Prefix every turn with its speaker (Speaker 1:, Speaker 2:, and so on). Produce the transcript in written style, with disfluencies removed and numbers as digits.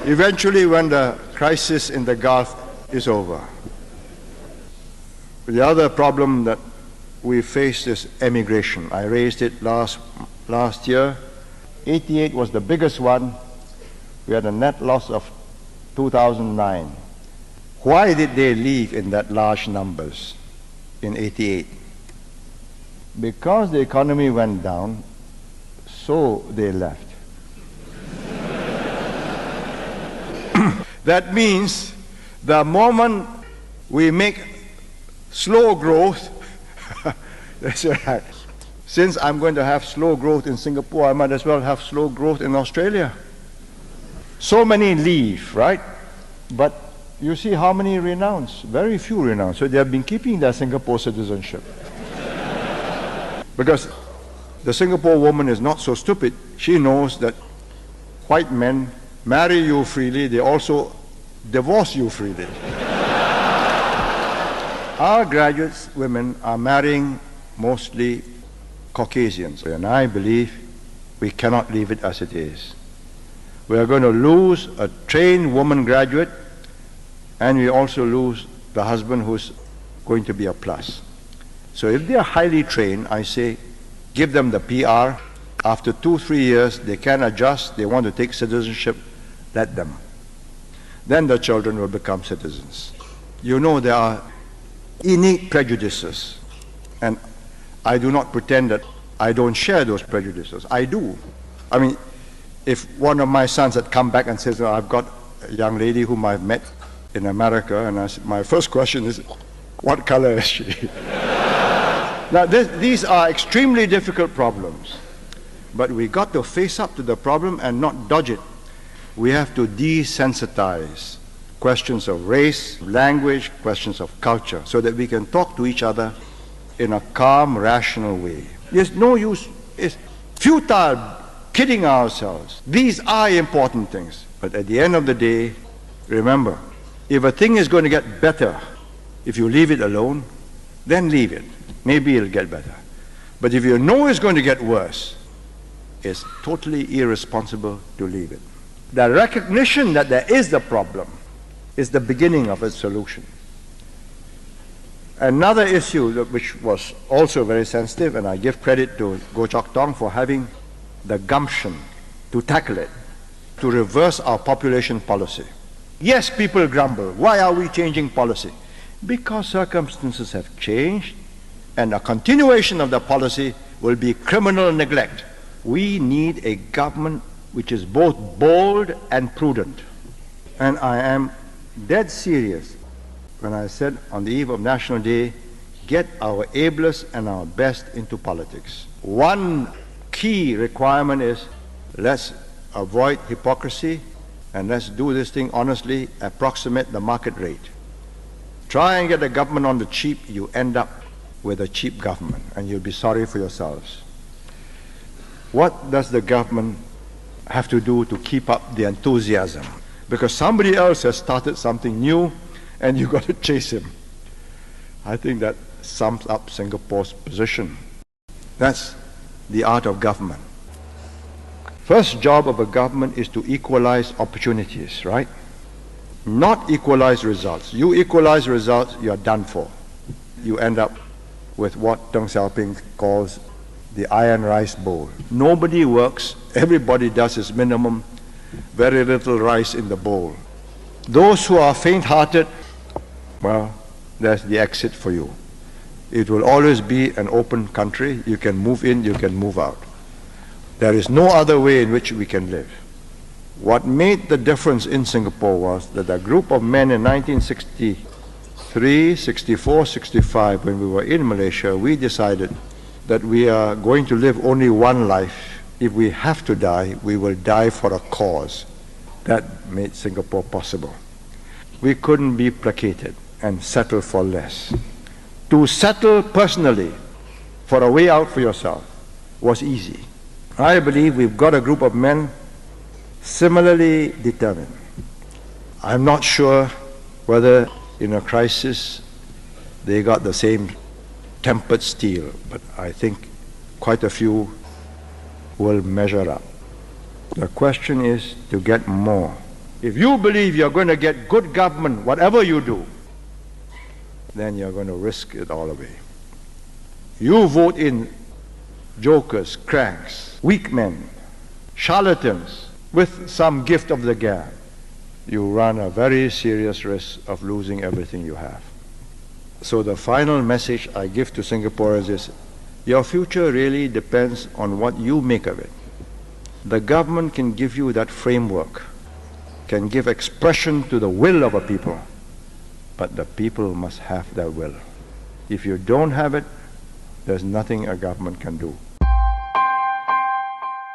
Speaker 1: eventually when the crisis in the Gulf is over. The other problem that we faced is emigration. I raised it last year. 88 was the biggest one. We had a net loss of 2009. Why did they leave in that large numbers in 88? Because the economy went down, so they left. That means the moment we make slow growth, since I'm going to have slow growth in Singapore, I might as well have slow growth in Australia. So many leave, right? But you see how many renounce? Very few renounce. So they have been keeping their Singapore citizenship. Because the Singapore woman is not so stupid. She knows that white men marry you freely, they also divorce you freely. Our graduates, women, are marrying mostly Caucasians, and I believe we cannot leave it as it is. We are going to lose a trained woman graduate, and we also lose the husband who's going to be a plus. So if they are highly trained, I say, give them the PR. After 2-3 years, they can adjust, they want to take citizenship, let them. Then the children will become citizens. You know, there are innate prejudices, and I do not pretend that I don't share those prejudices. I do. I mean, if one of my sons had come back and says, oh, I've got a young lady whom I've met in America, and my first question is, what color is she? Now, these are extremely difficult problems, but we got to face up to the problem and not dodge it. We have to desensitize questions of race, language, questions of culture, so that we can talk to each other in a calm, rational way. There's no use, it's futile kidding ourselves. These are important things, but at the end of the day, remember, if a thing is going to get better, if you leave it alone, then leave it. Maybe it'll get better. But if you know it's going to get worse, it's totally irresponsible to leave it. The recognition that there is the problem is the beginning of a solution. Another issue which was also very sensitive, and I give credit to Goh Chok Tong for having the gumption to tackle it, to reverse our population policy. Yes, people grumble, why are we changing policy? Because circumstances have changed, and a continuation of the policy will be criminal neglect. We need a government which is both bold and prudent. And I am dead serious when I said on the eve of National Day, get our ablest and our best into politics. One key requirement is, let's avoid hypocrisy and let's do this thing honestly, approximate the market rate. Try and get the government on the cheap, you end up with a cheap government, and you'll be sorry for yourselves. What does the government have to do to keep up the enthusiasm? Because somebody else has started something new, and you've got to chase him. I think that sums up Singapore's position. That's the art of government. First job of a government is to equalize opportunities, right? Not equalize results. You equalize results, you are done for. You end up with what Deng Xiaoping calls the iron rice bowl. Nobody works, everybody does his minimum, very little rice in the bowl. Those who are faint-hearted, well, there's the exit for you. It will always be an open country. You can move in, you can move out. There is no other way in which we can live. What made the difference in Singapore was that a group of men in 1963, 64, 65, when we were in Malaysia, we decided that we are going to live only one life. If we have to die, we will die for a cause. That made Singapore possible. We couldn't be placated and settle for less. To settle personally for a way out for yourself was easy. I believe we've got a group of men similarly determined. I'm not sure whether in a crisis they got the same tempered steel, but I think quite a few will measure up. The question is to get more If you believe you're going to get good government, whatever you do, then you're going to risk it all away. You vote in jokers, cranks, weak men, charlatans with some gift of the gab, you run a very serious risk of losing everything you have. So the final message I give to Singaporeans is, your future really depends on what you make of it. The government can give you that framework, can give expression to the will of a people, but the people must have that will. If you don't have it, there's nothing a government can do.